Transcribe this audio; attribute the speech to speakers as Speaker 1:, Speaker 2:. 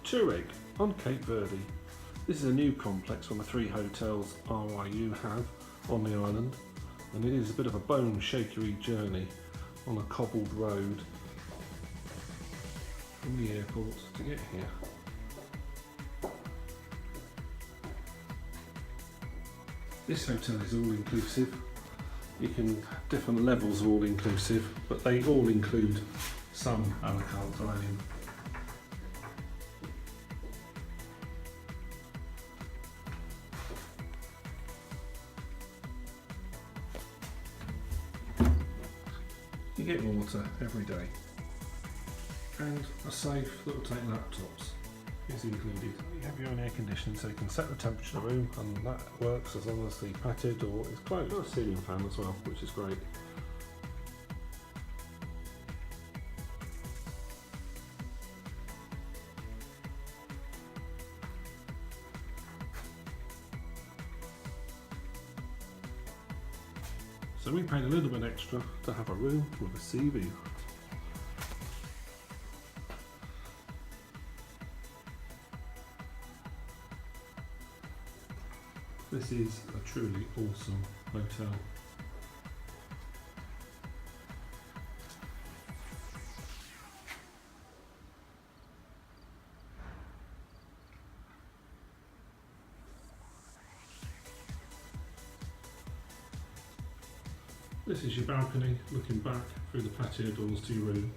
Speaker 1: Touareg on Cape Verde. This is a new complex from the 3 hotels RIU have on the island, and it is a bit of a bone shakery journey on a cobbled road from the airport to get here. This hotel is all inclusive. You can different levels of all inclusive, but they all include some a la carte dining. You get water every day, and a safe that will take laptops is included. You have your own air conditioning, so you can set the temperature of the room, and that works as long as the patio door is closed. Got a ceiling fan as well, which is great. So we paid a little bit extra to have a room with a sea view. This is a truly awesome hotel. This is your balcony looking back through the patio doors to your room.